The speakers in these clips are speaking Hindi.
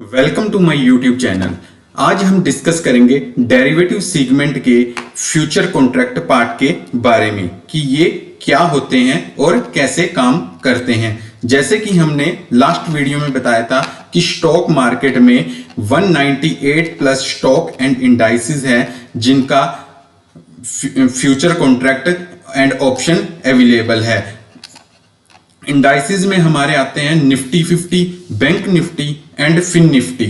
Welcome to my YouTube channel. आज हम डिस्कस करेंगे डेरिवेटिव सेगमेंट के फ्यूचर कॉन्ट्रैक्ट पार्ट के बारे में कि ये क्या होते हैं और कैसे काम करते हैं। जैसे कि हमने लास्ट वीडियो में बताया था कि स्टॉक मार्केट में 198 प्लस स्टॉक एंड इंडाइसेस है जिनका future contract and option available है। इंडाइसेस में हमारे आते हैं Nifty 50, bank Nifty and fin Nifty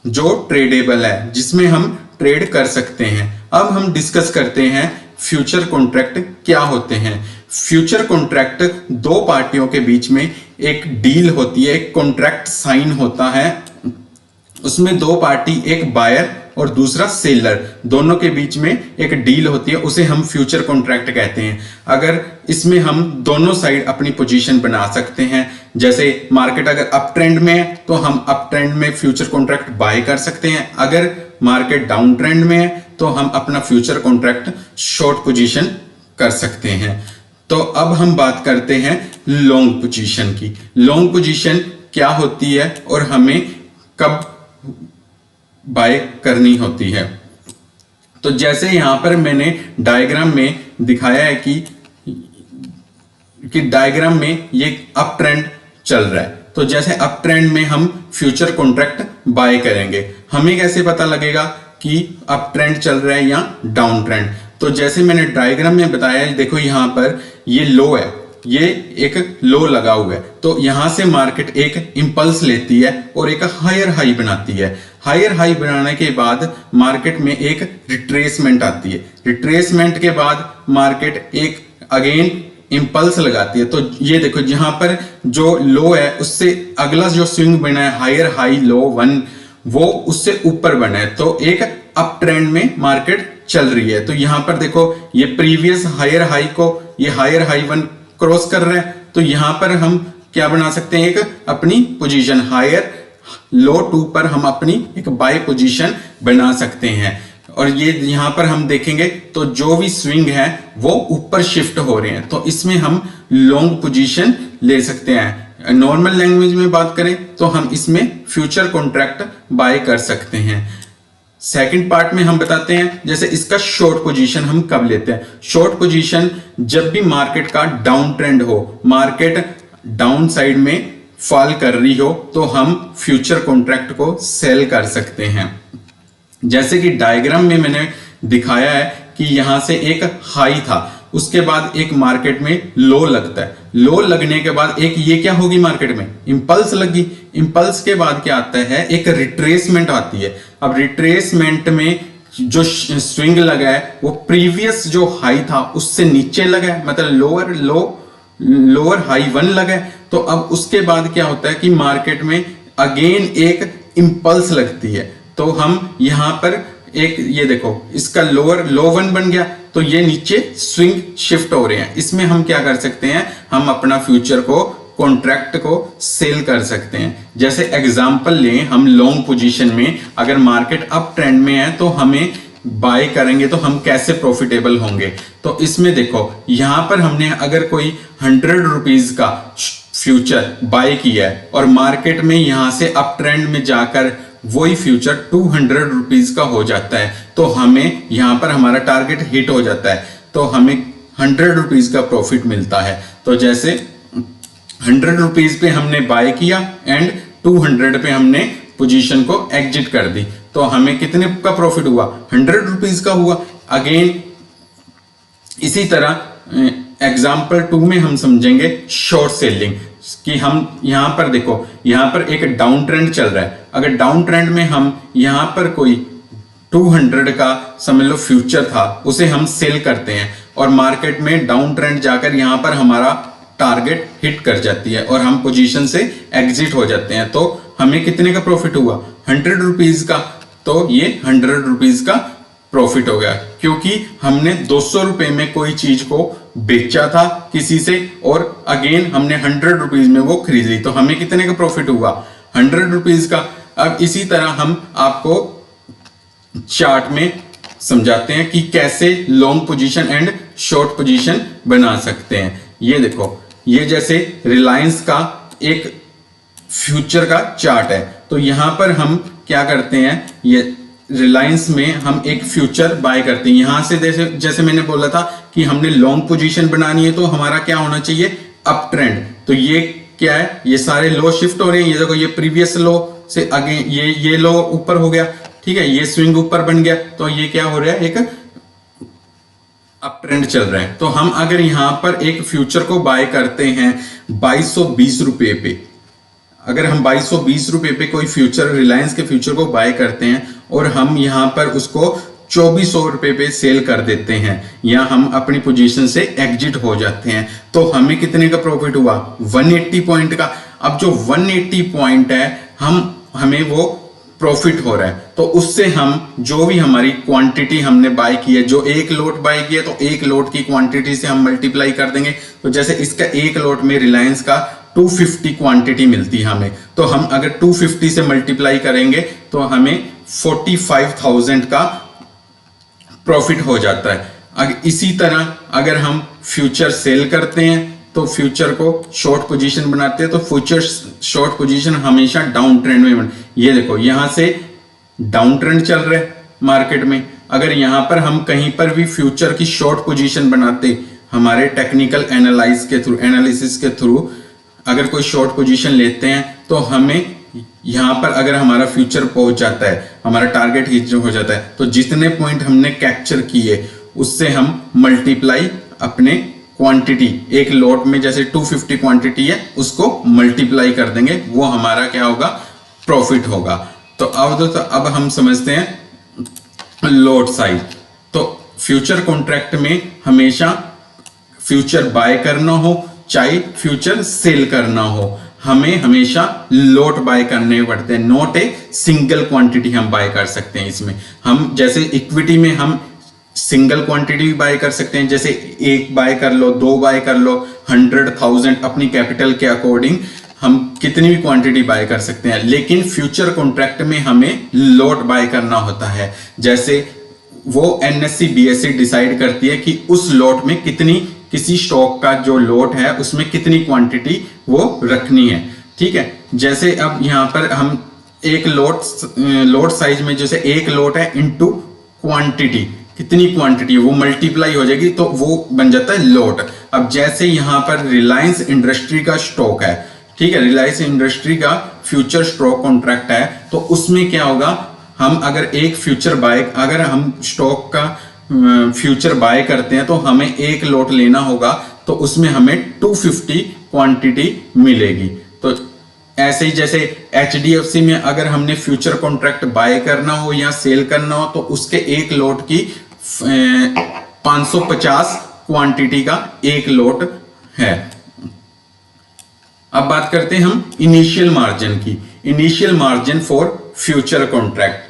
जो ट्रेडेबल है, जिसमें हम ट्रेड कर सकते हैं। अब हम डिस्कस करते हैं फ्यूचर कॉन्ट्रैक्ट क्या होते हैं। फ्यूचर कॉन्ट्रैक्ट दो पार्टियों के बीच में एक डील होती है, एक कॉन्ट्रैक्ट साइन होता है। उसमें दो पार्टी, एक बायर और दूसरा सेलर, दोनों के बीच में एक डील होती है, उसे हम फ्यूचर कॉन्ट्रैक्ट कहते हैं। अगर इसमें हम दोनों साइड अपनी पोजीशन बना सकते हैं। जैसे मार्केट अगर अप ट्रेंड में है तो हम अप ट्रेंड में फ्यूचर कॉन्ट्रैक्ट बाय कर सकते हैं। अगर मार्केट डाउन ट्रेंड में है तो हम अपना फ्यूचर कॉन्ट्रैक्ट शॉर्ट पोजीशन कर सकते हैं। तो अब हम बात करते हैं लॉन्ग पोजीशन की। लॉन्ग पोजीशन क्या होती है और हमें कब बाय करनी होती है। तो जैसे यहां पर मैंने डायग्राम में दिखाया है कि डायग्राम में ये अप ट्रेंड चल रहा है। तो जैसे अप ट्रेंड में हम फ्यूचर कॉन्ट्रैक्ट बाय करेंगे, हमें कैसे पता लगेगा कि अप ट्रेंड चल रहा है या डाउन ट्रेंड। तो जैसे मैंने डायग्राम में बताया, देखो यहां पर ये लो है, ये एक लो लगा हुआ है। तो यहां से मार्केट एक इंपल्स लेती है और एक हायर हाई बनाती है। हायर हाई बनाने के बाद मार्केट में एक रिट्रेसमेंट आती है। रिट्रेसमेंट के बाद मार्केट एक अगेन इंपल्स लगाती है। तो ये देखो जहां पर जो लो है उससे अगला जो स्विंग बना है हायर हाई लो 1, वो उससे ऊपर बना है। तो एक अप ट्रेंड में मार्केट चल रही है। तो यहां पर देखो ये प्रीवियस हायर हाई को ये हायर हाई 1 क्रॉस कर रहा है। तो यहां पर हम क्या बना सकते हैं, एक अपनी पोजीशन हायर लो 2 पर हम अपनी एक बाय पोजीशन बना सकते हैं। और ये यहां पर हम देखेंगे तो जो भी स्विंग है वो ऊपर शिफ्ट हो रहे हैं। तो इसमें हम लॉन्ग पोजीशन ले सकते हैं। नॉर्मल लैंग्वेज में बात करें तो हम इसमें फ्यूचर कॉन्ट्रैक्ट बाय कर सकते हैं। सेकंड पार्ट में हम बताते हैं जैसे इसका शॉर्ट पोजीशन हम कब लेते हैं। शॉर्ट पोजीशन जब भी मार्केट का डाउन ट्रेंड हो, मार्केट डाउन साइड में फॉल कर रही हो, तो हम फ्यूचर कॉन्ट्रैक्ट को सेल कर सकते हैं। जैसे कि डायग्राम में मैंने दिखाया है कि यहां से एक हाई था, उसके बाद एक मार्केट में लो लगता है। लो लगने के बाद एक ये क्या होगी, मार्केट में इंपल्स लगी। इंपल्स के बाद क्या आता है, एक रिट्रेसमेंट आती है। अब रिट्रेसमेंट में जो स्विंग लगा है वो प्रीवियस जो हाई था उससे नीचे लगा है, मतलब लोअर हाई 1 लगा है। तो अब उसके बाद क्या होता है कि मार्केट में अगेन एक इंपल्स लगती है। तो हम यहां पर एक ये देखो इसका लोअर लो 1 बन गया, तो ये नीचे स्विंग शिफ्ट हो रहे हैं। इसमें हम क्या कर सकते हैं, हम अपना फ्यूचर को कॉन्ट्रैक्ट को सेल कर सकते हैं। जैसे एग्जांपल लें, हम लॉन्ग पोजीशन में अगर मार्केट अप ट्रेंड में है तो हमें बाय करेंगे तो हम कैसे प्रॉफिटेबल होंगे। तो इसमें देखो यहां पर हमने अगर कोई 100 रुपीज का फ्यूचर बाय किया है और मार्केट में यहां से अप ट्रेंड में जाकर वही फ्यूचर 200 रुपीज का हो जाता है, तो हमें यहां पर हमारा टारगेट हिट हो जाता है, तो हमें 100 रुपीज का प्रॉफिट मिलता है। तो जैसे 100 रुपीज पे हमने बाय किया एंड 200 पे हमने पोजीशन को एग्जिट कर दी, तो हमें कितने का प्रॉफिट हुआ, 100 रुपीज का हुआ। अगेन इसी तरह एग्जाम्पल 2 में हम समझेंगे शॉर्ट सेलिंग कि हम यहां पर देखो यहां पर एक डाउन ट्रेंड चल रहा है। अगर डाउन ट्रेंड में हम यहां पर कोई 200 का समझ लो फ्यूचर था, उसे हम सेल करते हैं और मार्केट में डाउन ट्रेंड जाकर यहां पर हमारा टारगेट हिट कर जाती है और हम पोजीशन से एग्जिट हो जाते हैं। तो हमें कितने का प्रॉफिट हुआ, 100 रुपीज का। तो ये 100 रुपीज का प्रॉफिट हो गया क्योंकि हमने 200 रुपए में कोई चीज को बेचा था किसी से और अगेन हमने 100 रुपीज में वो खरीद ली, तो हमें कितने का प्रॉफिट हुआ, 100 रुपीज का। अब इसी तरह हम आपको चार्ट में समझाते हैं कि कैसे long position and short position बना सकते हैं। ये देखो, ये जैसे रिलायंस का एक फ्यूचर का चार्ट है। तो यहां पर हम क्या करते हैं, ये रिलायंस में हम एक फ्यूचर बाय करते हैं। यहां से जैसे मैंने बोला था कि हमने लॉन्ग पोजीशन बनानी है, तो हमारा क्या होना चाहिए, अप ट्रेंड। तो ये क्या है, ये सारे लो शिफ्ट हो रहे हैं। ये देखो, ये प्रीवियस लो से आगे ये लो ऊपर हो गया, ठीक है, ये स्विंग ऊपर बन गया, तो ये क्या हो रहा है, एक अप ट्रेंड चल रहा है। तो हम अगर यहां पर एक फ्यूचर को बाय करते हैं 2220 रुपए पे, अगर हम 2220 रुपए पे कोई फ्यूचर, रिलायंस के फ्यूचर को बाय करते हैं और हम यहां पर उसको 2400 रुपए पे सेल कर देते हैं, या हम अपनी पोजीशन से एग्जिट हो जाते हैं, तो हमें कितने का प्रॉफिट हुआ, 180 पॉइंट का। अब जो 180 पॉइंट है, हमें वो प्रॉफिट हो रहा है, तो उससे हम जो भी हमारी क्वांटिटी हमने बाय की है, जो एक लोट बाय किया, तो एक लोट की क्वांटिटी से हम मल्टीप्लाई कर देंगे। तो जैसे इसका एक लोट में रिलायंस का 250 क्वांटिटी मिलती है हमें, तो हम अगर 250 से मल्टीप्लाई करेंगे तो हमें 45,000 का प्रॉफिट हो जाता है। अगर इसी तरह अगर हम फ्यूचर सेल करते हैं, तो फ्यूचर को शॉर्ट पोजीशन बनाते हैं, तो फ्यूचर शॉर्ट पोजीशन हमेशा डाउन ट्रेंड में ये देखो, यहां से डाउन ट्रेंड चल रहा है मार्केट में। अगर यहां पर हम कहीं पर भी फ्यूचर की शॉर्ट पोजीशन बनाते, हमारे टेक्निकल एनालिसिस के थ्रू अगर कोई शॉर्ट पोजीशन लेते हैं, तो हमें यहां पर अगर हमारा फ्यूचर पहुंच जाता है, हमारा टारगेट हिट हो जाता है, तो जितने पॉइंट हमने कैप्चर किए उससे हम मल्टीप्लाई अपने क्वांटिटी, एक लॉट में जैसे 250 क्वांटिटी है, उसको मल्टीप्लाई कर देंगे, वो हमारा क्या होगा, प्रॉफिट होगा। तो अब हम समझते हैं लॉट साइज। तो फ्यूचर कॉन्ट्रैक्ट में हमेशा फ्यूचर बाय करना हो चाहे फ्यूचर सेल करना हो, हमें हमेशा लॉट बाय करने पड़ते हैं, नॉट ए सिंगल क्वांटिटी हम बाय कर सकते हैं। इसमें हम जैसे इक्विटी में हम सिंगल क्वांटिटी बाय कर सकते हैं, जैसे एक बाय कर लो, दो बाय कर लो, 100,000 अपनी कैपिटल के अकॉर्डिंग हम कितनी भी क्वांटिटी बाय कर सकते हैं। लेकिन फ्यूचर कॉन्ट्रैक्ट में हमें लॉट बाय करना होता है, जैसे वो NSE BSE डिसाइड करती है कि उस लॉट में किसी स्टॉक का जो लॉट है उसमें कितनी क्वांटिटी वो रखनी है, ठीक है। जैसे अब यहाँ पर हम एक लॉट साइज में, जैसे एक लॉट है इनटू क्वांटिटी, कितनी क्वांटिटी है वो मल्टीप्लाई हो जाएगी, तो वो बन जाता है लॉट। अब जैसे यहाँ पर रिलायंस इंडस्ट्री का स्टॉक है, ठीक है, रिलायंस इंडस्ट्री का फ्यूचर स्टॉक कॉन्ट्रैक्ट है, तो उसमें क्या होगा, हम अगर एक फ्यूचर बाय, अगर हम स्टॉक का फ्यूचर बाय करते हैं, तो हमें एक लॉट लेना होगा, तो उसमें हमें 250 क्वांटिटी मिलेगी। तो ऐसे ही जैसे HDFC में अगर हमने फ्यूचर कॉन्ट्रैक्ट बाय करना हो या सेल करना हो, तो उसके एक लॉट की 550 क्वांटिटी का एक लॉट है। अब बात करते हैं हम इनिशियल मार्जिन की। Initial margin for future contract.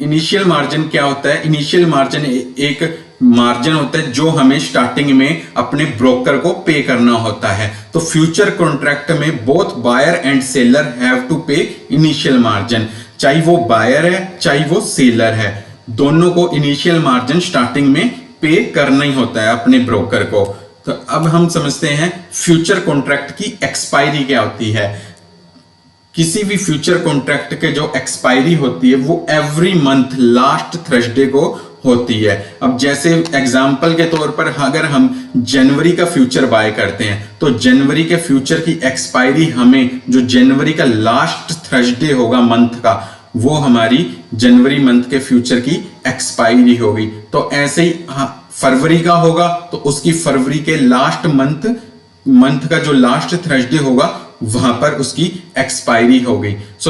Initial margin क्या होता है, इनिशियल मार्जिन एक मार्जिन होता है जो हमें स्टार्टिंग में अपने ब्रोकर को पे करना होता है। तो फ्यूचर कॉन्ट्रैक्ट में both buyer and seller have to pay initial margin, चाहे वो बायर है चाहे वो सेलर है, दोनों को इनिशियल मार्जिन स्टार्टिंग में पे करना ही होता है अपने ब्रोकर को। तो अब हम समझते हैं फ्यूचर कॉन्ट्रैक्ट की एक्सपायरी क्या होती है। किसी भी फ्यूचर कॉन्ट्रैक्ट के जो एक्सपायरी होती है वो एवरी मंथ लास्ट थर्सडे को होती है। अब जैसे एग्जांपल के तौर पर अगर हम जनवरी का फ्यूचर बाय करते हैं, तो जनवरी के फ्यूचर की एक्सपायरी हमें जो जनवरी का लास्ट थर्सडे होगा मंथ का, वो हमारी जनवरी मंथ के फ्यूचर की एक्सपायरी होगी। तो ऐसे ही फरवरी का होगा, तो उसकी फरवरी के लास्ट मंथ का जो लास्ट थर्सडे होगा, वहां पर उसकी एक्सपायरी होगी।